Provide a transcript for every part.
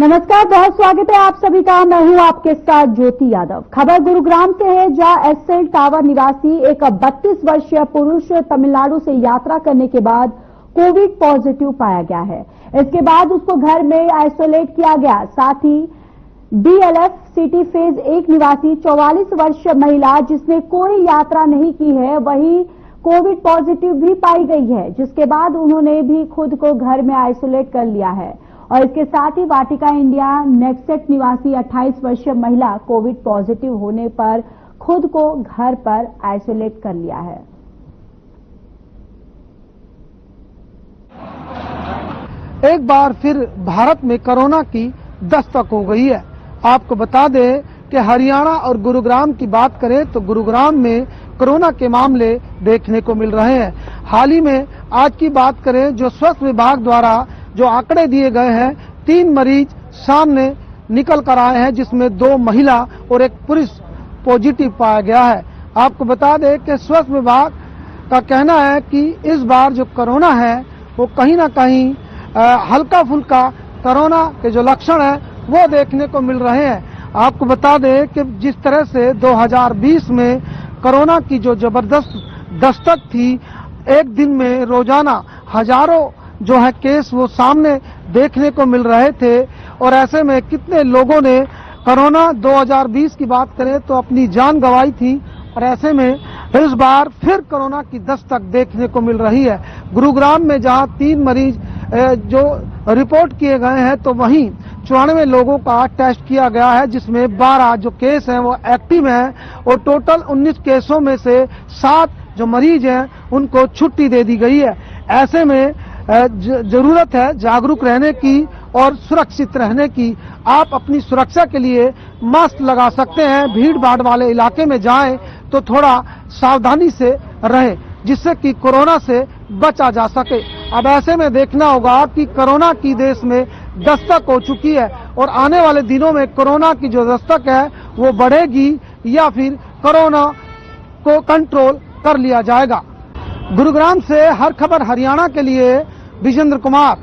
नमस्कार, बहुत स्वागत है आप सभी का। मैं हूं आपके साथ ज्योति यादव। खबर गुरुग्राम से है, जहां एसएल टावर निवासी एक 32 वर्षीय पुरुष तमिलनाडु से यात्रा करने के बाद कोविड पॉजिटिव पाया गया है। इसके बाद उसको घर में आइसोलेट किया गया। साथ ही डीएलएफ सिटी फेज 1 निवासी 44 वर्षीय महिला जिसने कोई यात्रा नहीं की है, वही कोविड पॉजिटिव भी पाई गई है, जिसके बाद उन्होंने भी खुद को घर में आइसोलेट कर लिया है। और इसके साथ ही वाटिका इंडिया नेक्सेट निवासी 28 वर्षीय महिला कोविड पॉजिटिव होने पर खुद को घर पर आइसोलेट कर लिया है। एक बार फिर भारत में कोरोना की दस्तक हो गई है। आपको बता दें कि हरियाणा और गुरुग्राम की बात करें तो गुरुग्राम में कोरोना के मामले देखने को मिल रहे हैं। हाल ही में आज की बात करें, जो स्वास्थ्य विभाग द्वारा जो आंकड़े दिए गए हैं, 3 मरीज सामने निकल कर आए हैं, जिसमें 2 महिला और 1 पुरुष पॉजिटिव पाया गया है। आपको बता दें कि स्वास्थ्य विभाग का कहना है कि इस बार जो कोरोना है वो कहीं ना कहीं हल्का फुल्का कोरोना के जो लक्षण है वो देखने को मिल रहे हैं। आपको बता दें कि जिस तरह से 2020 में कोरोना की जो जबरदस्त दस्तक थी, एक दिन में रोजाना हजारों जो है केस वो सामने देखने को मिल रहे थे, और ऐसे में कितने लोगों ने कोरोना 2020 की बात करें तो अपनी जान गंवाई थी, और ऐसे में इस बार फिर कोरोना की दस्तक देखने को मिल रही है। गुरुग्राम में जहां 3 मरीज जो रिपोर्ट किए गए हैं, तो वहीं 94 लोगों का टेस्ट किया गया है, जिसमें 12 जो केस हैं वो एक्टिव हैं, और टोटल 19 केसों में से 7 जो मरीज हैं उनको छुट्टी दे दी गई है। ऐसे में जरूरत है जागरूक रहने की और सुरक्षित रहने की। आप अपनी सुरक्षा के लिए मास्क लगा सकते हैं। भीड़ भाड़ वाले इलाके में जाएं तो थोड़ा सावधानी से रहें, जिससे कि कोरोना से बचा जा सके। अब ऐसे में देखना होगा कि कोरोना की देश में दस्तक हो चुकी है, और आने वाले दिनों में कोरोना की जो दस्तक है वो बढ़ेगी या फिर कोरोना को कंट्रोल कर लिया जाएगा। गुरुग्राम से हर खबर हरियाणा के लिए विजेंद्र कुमार।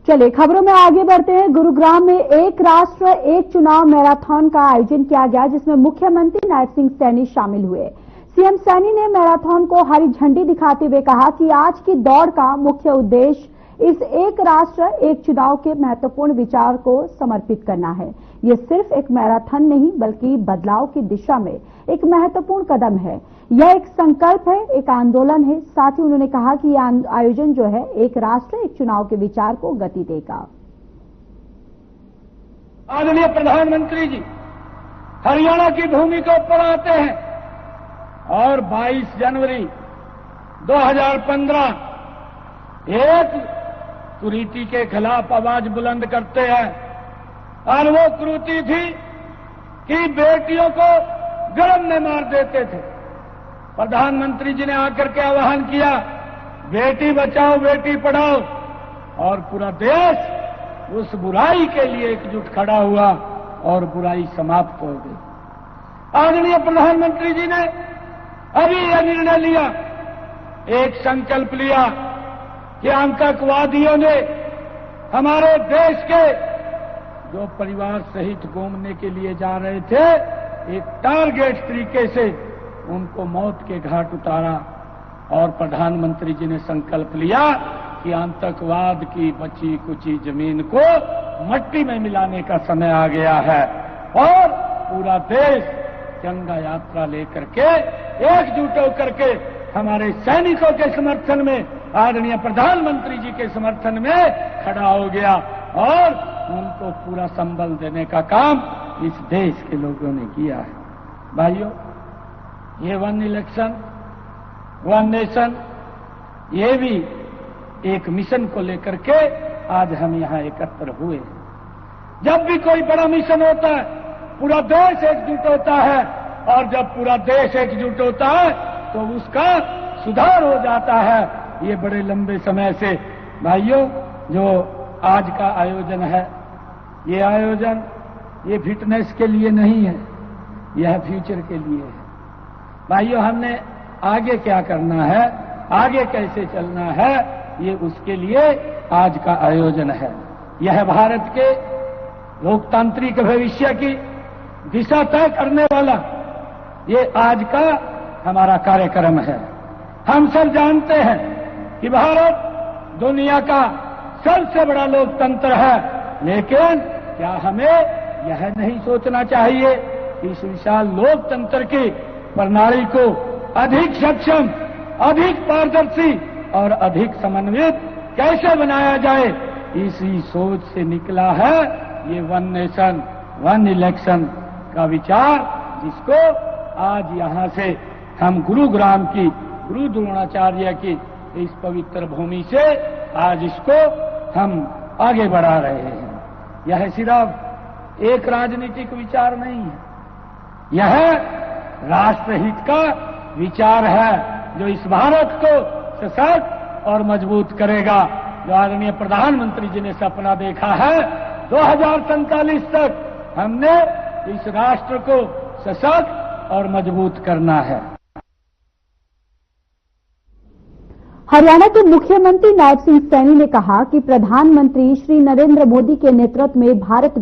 चलिए खबरों में आगे बढ़ते हैं। गुरुग्राम में एक राष्ट्र एक चुनाव मैराथन का आयोजन किया गया, जिसमें मुख्यमंत्री नायब सिंह सैनी शामिल हुए। सीएम सैनी ने मैराथन को हरी झंडी दिखाते हुए कहा कि आज की दौड़ का मुख्य उद्देश्य इस एक राष्ट्र एक चुनाव के महत्वपूर्ण विचार को समर्पित करना है। ये सिर्फ एक मैराथन नहीं बल्कि बदलाव की दिशा में एक महत्वपूर्ण कदम है। यह एक संकल्प है, एक आंदोलन है। साथ ही उन्होंने कहा कि यह आयोजन जो है एक राष्ट्र एक चुनाव के विचार को गति देगा। आदरणीय प्रधानमंत्री जी हरियाणा की भूमि के ऊपर आते हैं और 22 जनवरी 2015 एक कुरीति के खिलाफ आवाज बुलंद करते हैं। और वो कुरीति थी कि बेटियों को गर्म में मार देते थे। प्रधानमंत्री जी ने आकर के आह्वान किया, बेटी बचाओ बेटी पढ़ाओ, और पूरा देश उस बुराई के लिए एकजुट खड़ा हुआ और बुराई समाप्त हो गई। आदरणीय प्रधानमंत्री जी ने अभी यह निर्णय लिया, एक संकल्प लिया कि आतंकवादियों ने हमारे देश के जो परिवार सहित घूमने के लिए जा रहे थे, एक टारगेट तरीके से उनको मौत के घाट उतारा। और प्रधानमंत्री जी ने संकल्प लिया कि आतंकवाद की बची कुची जमीन को मट्टी में मिलाने का समय आ गया है और पूरा देश गंगा यात्रा लेकर के एकजुट होकर के हमारे सैनिकों के समर्थन में, आदरणीय प्रधानमंत्री जी के समर्थन में खड़ा हो गया और उनको पूरा संबल देने का काम इस देश के लोगों ने किया है। भाइयों, ये वन इलेक्शन वन नेशन, ये भी एक मिशन को लेकर के आज हम यहां एकत्र हुए। जब भी कोई बड़ा मिशन होता है पूरा देश एकजुट होता है, और जब पूरा देश एकजुट होता है तो उसका सुधार हो जाता है। ये बड़े लंबे समय से भाइयों जो आज का आयोजन है, ये आयोजन ये फिटनेस के लिए नहीं है, यह फ्यूचर के लिए है। भाइयों, हमने आगे क्या करना है, आगे कैसे चलना है, ये उसके लिए आज का आयोजन है। यह भारत के लोकतांत्रिक भविष्य की दिशा तय करने वाला ये आज का हमारा कार्यक्रम है। हम सब जानते हैं कि भारत दुनिया का सबसे बड़ा लोकतंत्र है, लेकिन क्या हमें यह नहीं सोचना चाहिए कि इस विशाल लोकतंत्र की प्रणाली को अधिक सक्षम, अधिक पारदर्शी और अधिक समन्वित कैसे बनाया जाए? इसी सोच से निकला है ये वन नेशन वन इलेक्शन का विचार, जिसको आज यहां से हम गुरुग्राम की गुरु द्रोणाचार्य की इस पवित्र भूमि से आज इसको हम आगे बढ़ा रहे हैं। यह सिर्फ एक राजनीतिक विचार नहीं है, यह राष्ट्रहित का विचार है जो इस भारत को सशक्त और मजबूत करेगा। जो आदरणीय प्रधानमंत्री जी ने सपना देखा है 2047 तक हमने इस राष्ट्र को सशक्त और मजबूत करना है। हरियाणा के मुख्यमंत्री नायब सिंह सैनी ने कहा कि प्रधानमंत्री श्री नरेंद्र मोदी के नेतृत्व में भारत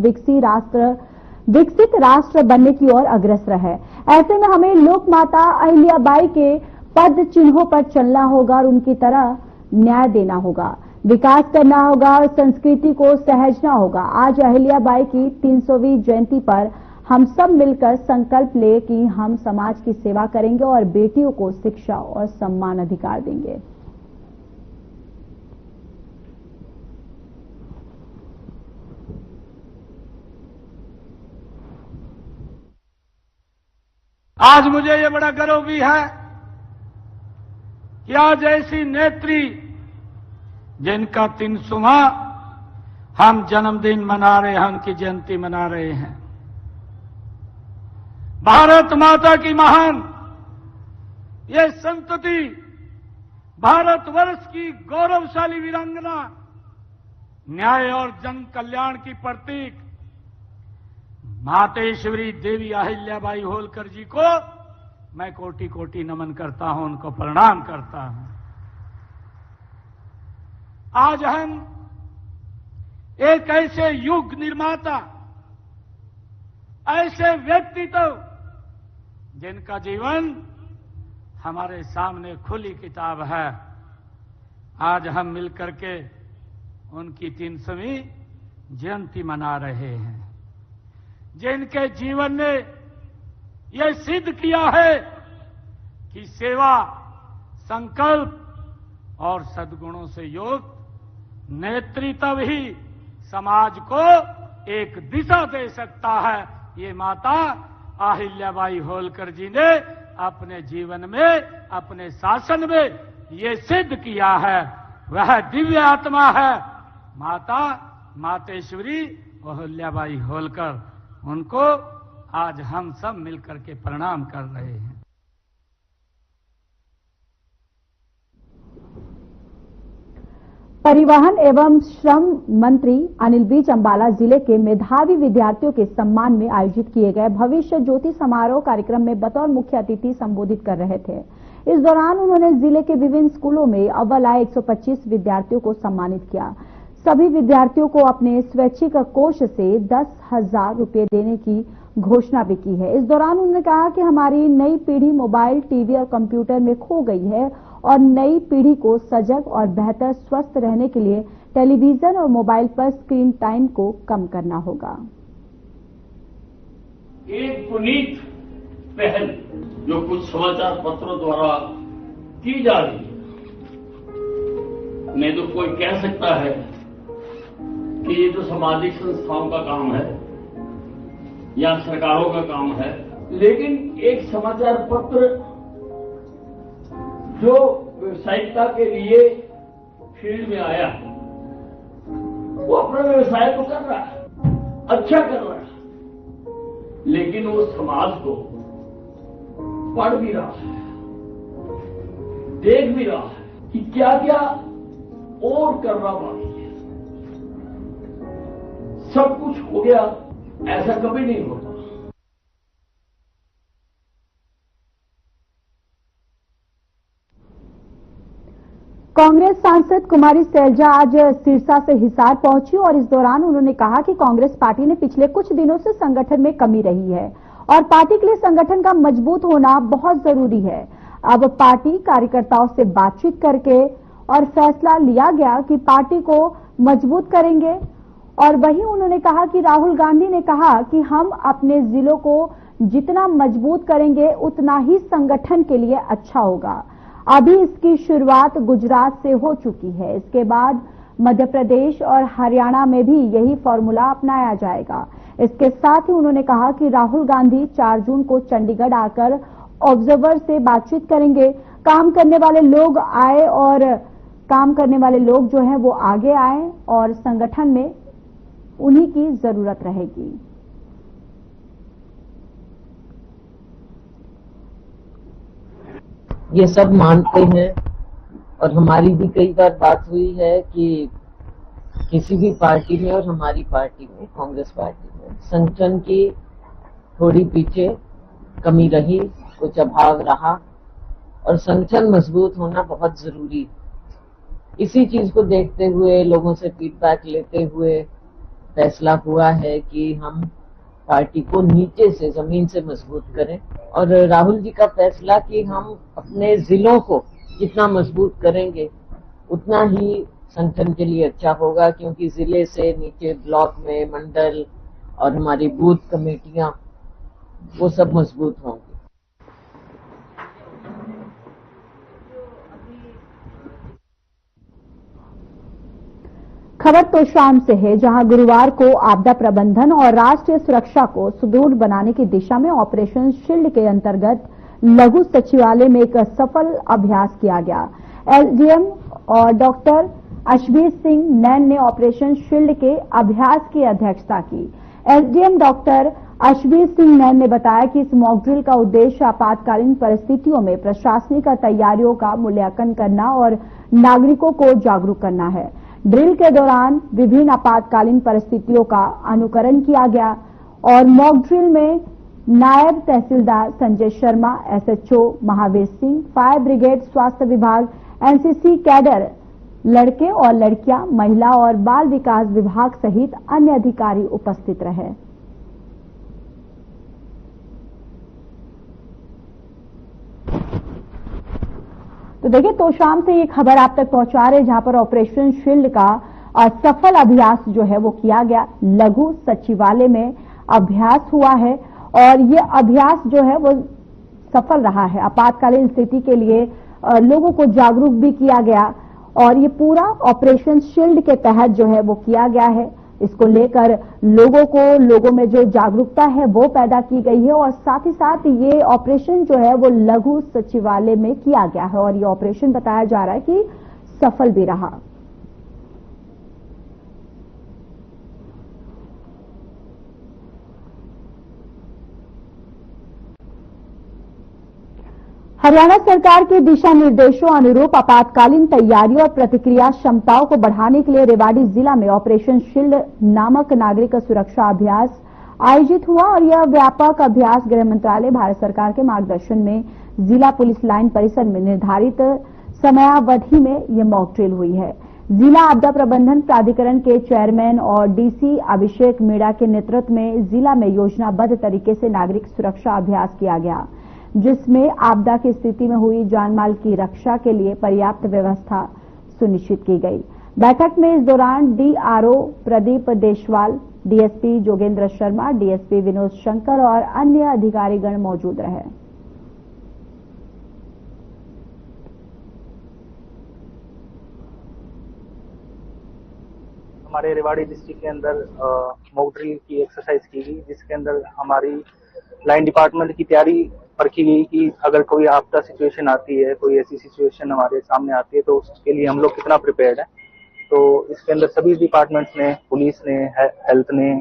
विकसित राष्ट्र बनने की ओर अग्रसर है। ऐसे में हमें लोक माता अहिल्याबाई के पद चिन्हों पर चलना होगा और उनकी तरह न्याय देना होगा, विकास करना होगा और संस्कृति को सहेजना होगा। आज अहिल्याबाई की 300वीं जयंती पर हम सब मिलकर संकल्प ले कि हम समाज की सेवा करेंगे और बेटियों को शिक्षा और सम्मान अधिकार देंगे। आज मुझे ये बड़ा गर्व भी है कि आज ऐसी नेत्री जिनका 300वां हम जन्मदिन मना रहे हैं, उनकी जयंती मना रहे हैं। भारत माता की महान ये संतति, भारतवर्ष की गौरवशाली वीरांगना, न्याय और जन कल्याण की प्रतीक मातेश्वरी देवी अहिल्याबाई होलकर जी को मैं कोटि कोटि नमन करता हूं, उनको प्रणाम करता हूं। आज हम एक ऐसे युग निर्माता, ऐसे व्यक्तित्व जिनका जीवन हमारे सामने खुली किताब है। आज हम मिलकर के उनकी 300वीं जयंती मना रहे हैं, जिनके जीवन ने यह सिद्ध किया है कि सेवा, संकल्प और सद्गुणों से युक्त नेतृत्व ही समाज को एक दिशा दे सकता है। ये माता अहिल्याबाई होलकर जी ने अपने जीवन में, अपने शासन में ये सिद्ध किया है। वह दिव्य आत्मा है माता मातेश्वरी अहिल्याबाई होलकर। उनको आज हम सब मिलकर के प्रणाम कर रहे हैं। परिवहन एवं श्रम मंत्री अनिल विज अंबाला जिले के मेधावी विद्यार्थियों के सम्मान में आयोजित किए गए भविष्य ज्योति समारोह कार्यक्रम में बतौर मुख्य अतिथि संबोधित कर रहे थे। इस दौरान उन्होंने जिले के विभिन्न स्कूलों में अव्वल आए 125 विद्यार्थियों को सम्मानित किया। सभी विद्यार्थियों को अपने स्वैच्छिक कोष से 10,000 रुपये देने की घोषणा भी की है। इस दौरान उन्होंने कहा कि हमारी नई पीढ़ी मोबाइल, टीवी और कंप्यूटर में खो गई है और नई पीढ़ी को सजग और बेहतर स्वस्थ रहने के लिए टेलीविजन और मोबाइल पर स्क्रीन टाइम को कम करना होगा। एक पुनीत पहल जो कुछ समाचार पत्रों द्वारा की जा रही है, नहीं तो कोई कह सकता है कि ये तो सामाजिक संस्थाओं का काम है या सरकारों का काम है, लेकिन एक समाचार पत्र जो व्यावसायिकता के लिए फील्ड में आया, वो अपना व्यवसाय तो कर रहा है, अच्छा कर रहा है, लेकिन वो समाज को पढ़ भी रहा है, देख भी रहा है कि क्या क्या और करना बाकी है। सब कुछ हो गया ऐसा कभी नहीं होता। कांग्रेस सांसद कुमारी सैलजा आज सिरसा से हिसार पहुंची और इस दौरान उन्होंने कहा कि कांग्रेस पार्टी ने पिछले कुछ दिनों से संगठन में कमी रही है और पार्टी के लिए संगठन का मजबूत होना बहुत जरूरी है। अब पार्टी कार्यकर्ताओं से बातचीत करके और फैसला लिया गया कि पार्टी को मजबूत करेंगे। और वहीं उन्होंने कहा कि राहुल गांधी ने कहा कि हम अपने जिलों को जितना मजबूत करेंगे उतना ही संगठन के लिए अच्छा होगा। अभी इसकी शुरुआत गुजरात से हो चुकी है, इसके बाद मध्य प्रदेश और हरियाणा में भी यही फॉर्मूला अपनाया जाएगा। इसके साथ ही उन्होंने कहा कि राहुल गांधी 4 जून को चंडीगढ़ आकर ऑब्जर्वर से बातचीत करेंगे। काम करने वाले लोग आए और काम करने वाले लोग जो हैं वो आगे आए और संगठन में उन्हीं की जरूरत रहेगी। ये सब मानते हैं और हमारी भी कई बार बात हुई है कि किसी भी पार्टी में और हमारी पार्टी में, कांग्रेस पार्टी में संगठन की थोड़ी पीछे कमी रही, कुछ अभाव रहा और संगठन मजबूत होना बहुत जरूरी है। इसी चीज को देखते हुए, लोगों से फीडबैक लेते हुए फैसला हुआ है कि हम पार्टी को नीचे से, जमीन से मजबूत करें। और राहुल जी का फैसला कि हम अपने जिलों को जितना मजबूत करेंगे उतना ही संगठन के लिए अच्छा होगा, क्योंकि जिले से नीचे ब्लॉक में मंडल और हमारी बूथ कमेटियां वो सब मजबूत होंगी। खबर तो शाम से है, जहां गुरुवार को आपदा प्रबंधन और राष्ट्रीय सुरक्षा को सुदृढ़ बनाने की दिशा में ऑपरेशन शील्ड के अंतर्गत लघु सचिवालय में एक सफल अभ्यास किया गया। एसडीएम और डॉक्टर अशबीर सिंह नैन ने ऑपरेशन शील्ड के अभ्यास की अध्यक्षता की। एसडीएम डॉक्टर अशबीर सिंह नैन ने बताया कि इस मॉक ड्रिल का उद्देश्य आपातकालीन परिस्थितियों में प्रशासनिक तैयारियों का मूल्यांकन करना और नागरिकों को जागरूक करना है। ड्रिल के दौरान विभिन्न आपातकालीन परिस्थितियों का अनुकरण किया गया और मॉक ड्रिल में नायब tehsildar Sanjay Sharma, SHO Mahavir Singh, fire brigade, स्वास्थ्य विभाग, एनसीसी कैडर लड़के और लड़कियां, महिला और बाल विकास विभाग सहित अन्य अधिकारी उपस्थित रहे। तो देखिए, तो शाम से ये खबर आप तक पहुंचा रहे, जहां पर ऑपरेशन शील्ड का सफल अभ्यास जो है वो किया गया। लघु सचिवालय में अभ्यास हुआ है और ये अभ्यास जो है वो सफल रहा है। आपातकालीन स्थिति के लिए लोगों को जागरूक भी किया गया और ये पूरा ऑपरेशन शील्ड के तहत जो है वो किया गया है। इसको लेकर लोगों में जो जागरूकता है वो पैदा की गई है और साथ ही साथ ये ऑपरेशन जो है वो लघु सचिवालय में किया गया है और ये ऑपरेशन बताया जा रहा है कि सफल भी रहा। हरियाणा सरकार के दिशा निर्देशों अनुरूप आपातकालीन तैयारियों और प्रतिक्रिया क्षमताओं को बढ़ाने के लिए रेवाड़ी जिला में ऑपरेशन शील्ड नामक नागरिक सुरक्षा अभ्यास आयोजित हुआ और यह व्यापक अभ्यास गृह मंत्रालय भारत सरकार के मार्गदर्शन में जिला पुलिस लाइन परिसर में निर्धारित समयावधि में यह मॉक ड्रिल हुई है। जिला आपदा प्रबंधन प्राधिकरण के चेयरमैन और डीसी अभिषेक मीणा के नेतृत्व में जिला में योजनाबद्ध तरीके से नागरिक सुरक्षा अभ्यास किया गया, जिसमें आपदा की स्थिति में हुई जानमाल की रक्षा के लिए पर्याप्त व्यवस्था सुनिश्चित की गई। बैठक में इस दौरान DRO Pradeep Deswal, DSP Jogender Sharma, DSP Vinod Shankar और अन्य अधिकारीगण मौजूद रहे। हमारे रेवाड़ी डिस्ट्रिक्ट के अंदर मॉक ड्रिल की एक्सरसाइज की गई, जिसके अंदर हमारी लाइन डिपार्टमेंट की तैयारी परखी गई कि अगर कोई आपदा सिचुएशन आती है, कोई ऐसी सिचुएशन हमारे सामने आती है तो उसके लिए हम लोग कितना प्रिपेयर्ड है। तो इसके अंदर सभी डिपार्टमेंट्स ने, पुलिस ने, हेल्थ ने,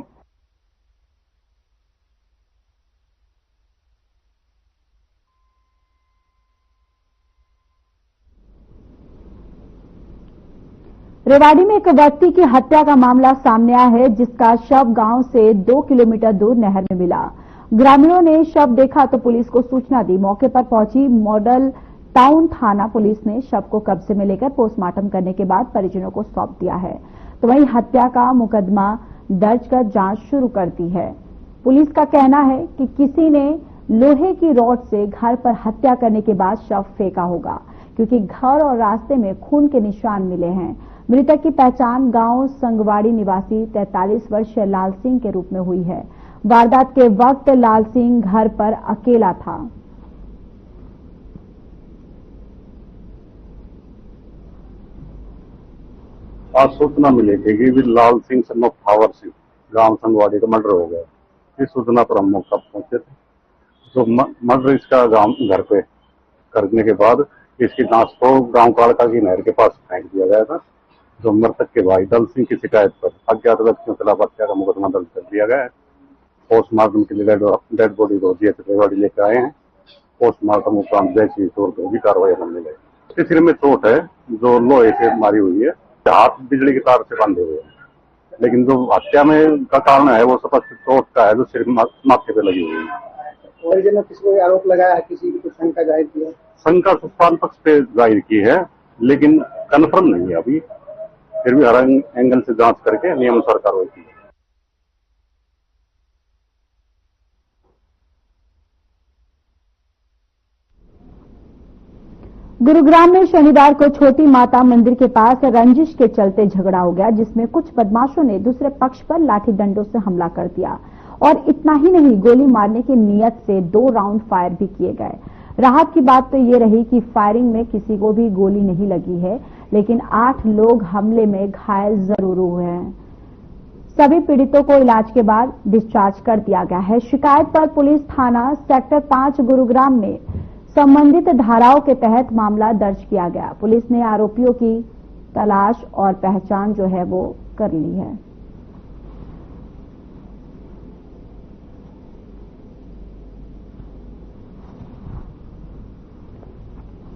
रेवाड़ी में एक व्यक्ति की हत्या का मामला सामने आया है, जिसका शव गांव से 2 किलोमीटर दूर नहर में मिला। ग्रामीणों ने शव देखा तो पुलिस को सूचना दी। मौके पर पहुंची मॉडल टाउन थाना पुलिस ने शव को कब्जे में लेकर पोस्टमार्टम करने के बाद परिजनों को सौंप दिया है। तो वहीं हत्या का मुकदमा दर्ज कर जांच शुरू कर दी है। पुलिस का कहना है कि किसी ने लोहे की रॉड से घर पर हत्या करने के बाद शव फेंका होगा, क्योंकि घर और रास्ते में खून के निशान मिले हैं। मृतक की पहचान गांव संगवाड़ी निवासी 43 वर्षीय लाल सिंह के रूप में हुई है। वारदात के वक्त लाल सिंह घर पर अकेला था। आज सूचना मिली थी कि लाल सिंह सन ऑफ पावर सिंह गांव संगवाड़ी का मर्डर हो गया। इस सूचना पर हम मौका पहुंचे थे। तो मर्डर इसका गांव घर पे करने के बाद इसकी लाश को गांव कालका की नहर के पास फेंक दिया गया था। जो मृतक के भाई दल सिंह की शिकायत पर अज्ञात व्यक्तियों के खिलाफ हत्या का मुकदमा दर्ज कर दिया गया है। पोस्टमार्टम के लिए डेड बॉडी को रेवाड़ी लेकर आए हैं। पोस्टमार्टम उपरांत जैसी भी कार्रवाई करने गए। इसके सिर में चोट है जो लोहे से मारी हुई है, हाथ बिजली की तार से बांधे हुए हैं, लेकिन जो हत्या में का कारण है वो स्पष्ट चोट का है जो सिर माथे पे लगी हुई है। परिजनों किसी को आरोप लगाया है, किसी की कुछ शंका जाहिर की है? शंका सुल्तान पक्ष पे जाहिर की है, लेकिन कन्फर्म नहीं है अभी। फिर भी हर एंगल से जांच करके नियमानुसार कार्रवाई की है। गुरुग्राम में शनिवार को छोटी माता मंदिर के पास रंजिश के चलते झगड़ा हो गया, जिसमें कुछ बदमाशों ने दूसरे पक्ष पर लाठी डंडों से हमला कर दिया और इतना ही नहीं, गोली मारने की नीयत से 2 राउंड फायर भी किए गए। राहत की बात तो ये रही कि फायरिंग में किसी को भी गोली नहीं लगी है, लेकिन 8 लोग हमले में घायल जरूर हुए हैं। सभी पीड़ितों को इलाज के बाद डिस्चार्ज कर दिया गया है। शिकायत पर पुलिस थाना सेक्टर 5 गुरुग्राम में संबंधित धाराओं के तहत मामला दर्ज किया गया। पुलिस ने आरोपियों की तलाश और पहचान जो है वो कर ली है।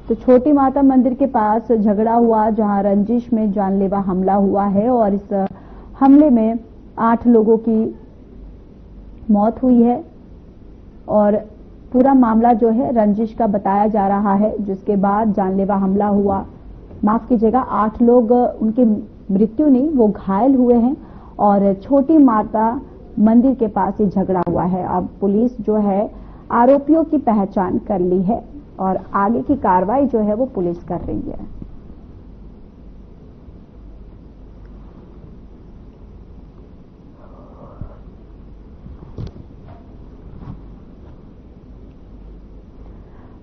तो छोटी माता मंदिर के पास झगड़ा हुआ, जहां रंजिश में जानलेवा हमला हुआ है और इस हमले में 8 लोगों की मौत हुई है और पूरा मामला जो है रंजिश का बताया जा रहा है, जिसके बाद जानलेवा हमला हुआ माफ कीजिएगा 8 लोग उनकी मृत्यु नहीं, वो घायल हुए हैं और छोटी माता मंदिर के पास ये झगड़ा हुआ है। अब पुलिस जो है आरोपियों की पहचान कर ली है और आगे की कार्रवाई जो है वो पुलिस कर रही है।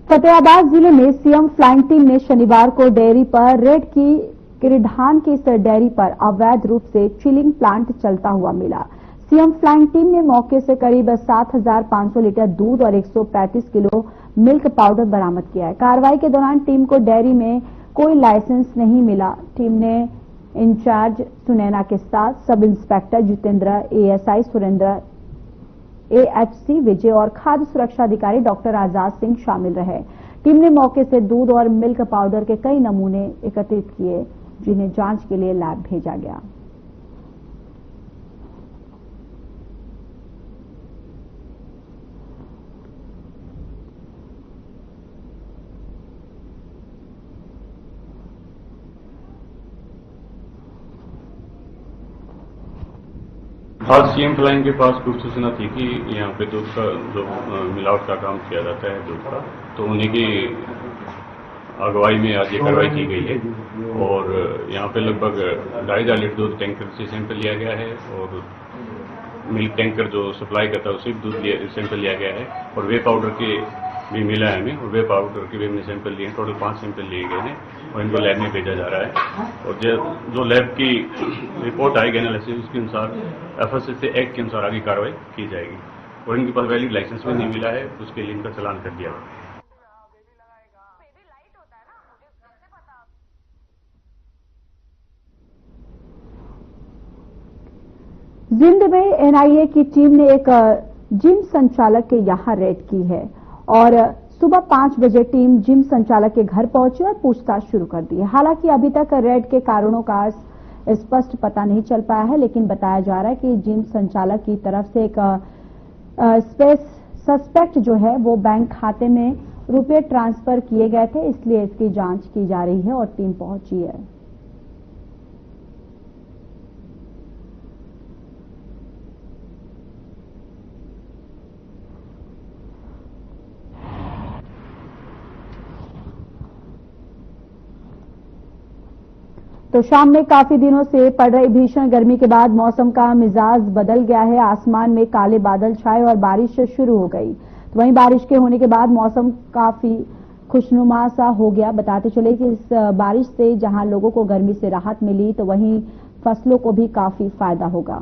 फतेहाबाद जिले में सीएम फ्लाइंग टीम ने शनिवार को डेयरी पर रेड की। किरधान की इस डेयरी पर अवैध रूप से चिलिंग प्लांट चलता हुआ मिला। सीएम फ्लाइंग टीम ने मौके से करीब 7,500 लीटर दूध और 135 किलो मिल्क पाउडर बरामद किया है। कार्रवाई के दौरान टीम को डेयरी में कोई लाइसेंस नहीं मिला। टीम ने इंचार्ज सुनैना के साथ sub inspector Jitendra, ASI Surendra, AHC Vijay और खाद्य सुरक्षा अधिकारी डॉक्टर आजाद सिंह शामिल रहे। टीम ने मौके से दूध और मिल्क पाउडर के कई नमूने एकत्रित किए, जिन्हें जांच के लिए लैब भेजा गया। आज सीएम फ्लाइंग के पास कुछ सूचना थी कि यहाँ पे दूध का जो मिलावट का काम किया जाता है दूध का, तो उन्हीं की अगुवाई में आज ये कार्रवाई की गई है और यहाँ पे लगभग 2.5 लीटर दूध टैंकर से सैंपल लिया गया है और मिल्क टैंकर जो सप्लाई करता है उससे दूध सैंपल लिया गया है और वे पाउडर के भी मिला है हमें और वे पाउडर के भी हमने सैंपल लिए हैं। टोटल 5 सैंपल लिए गए हैं और इनको लैब में भेजा जा रहा है और जो लैब की रिपोर्ट आएगी एनालिसिस उसके अनुसार एफएसएसए एक्ट के अनुसार आगे कार्रवाई की जाएगी और इनके पास वैलिड लाइसेंस भी नहीं मिला है, उसके लिए इनका चालान कर दिया। जिंद में एनआईए की टीम ने एक जिम संचालक के यहां रेड की है और सुबह 5 बजे टीम जिम संचालक के घर पहुंची और पूछताछ शुरू कर दी है। हालांकि अभी तक रेड के कारणों का स्पष्ट पता नहीं चल पाया है, लेकिन बताया जा रहा है कि जिम संचालक की तरफ से एक सस्पेक्ट जो है वो बैंक खाते में रुपए ट्रांसफर किए गए थे, इसलिए इसकी जांच की जा रही है और टीम पहुंची है। तो शाम में काफी दिनों से पड़ रही भीषण गर्मी के बाद मौसम का मिजाज बदल गया है। आसमान में काले बादल छाए और बारिश शुरू हो गई। तो वहीं बारिश के होने के बाद मौसम काफी खुशनुमा सा हो गया। बताते चले कि इस बारिश से जहां लोगों को गर्मी से राहत मिली, तो वहीं फसलों को भी काफी फायदा होगा।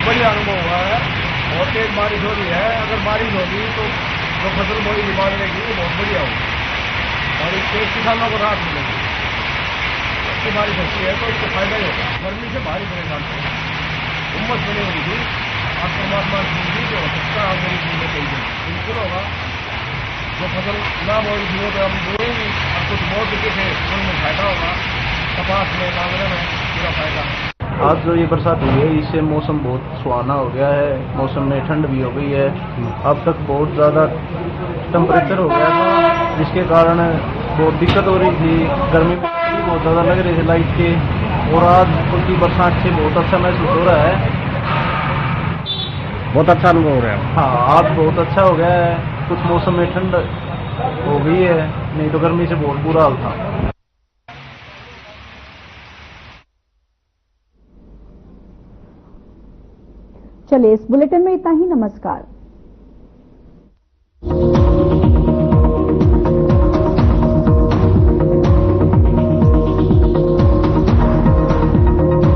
बढ़िया अनुभव हुआ है और तेज बारिश हो रही है। अगर बारिश होगी तो जो फसल बोई बीमार रहेगी वो बहुत बढ़िया होगी और इससे किसानों को राहत मिलेगी। अच्छी बारिश होती है तो इससे फायदा ही होगा। गर्मी से भारी परेशान थे, उम्मस बनी हुई थी। आज परमात्मा की जो हो सकता है मेरी जिंदगी चाहिए बिल्कुल होगा। जो फसल ना बोई थी वो तो हम बोएंगे और कुछ बहुत चुके थे उनमें फायदा होगा। कपास में, बांगरे में पूरा फायदा है। आज जो ये बरसात हुई है इससे मौसम बहुत सुहाना हो गया है। मौसम में ठंड भी हो गई है। अब तक बहुत ज़्यादा टेम्परेचर हो गया था, जिसके कारण बहुत दिक्कत हो रही थी। गर्मी बहुत ज़्यादा लग रही थी लाइट के, और आज की बरसात से बहुत अच्छा महसूस हो रहा है। बहुत अच्छा अनुभव हो रहा है। हाँ, आज बहुत अच्छा हो गया है। कुछ मौसम में ठंड हो गई है, नहीं तो गर्मी से बहुत बुरा हाल था। चलिए, इस बुलेटिन में इतना ही। नमस्कार।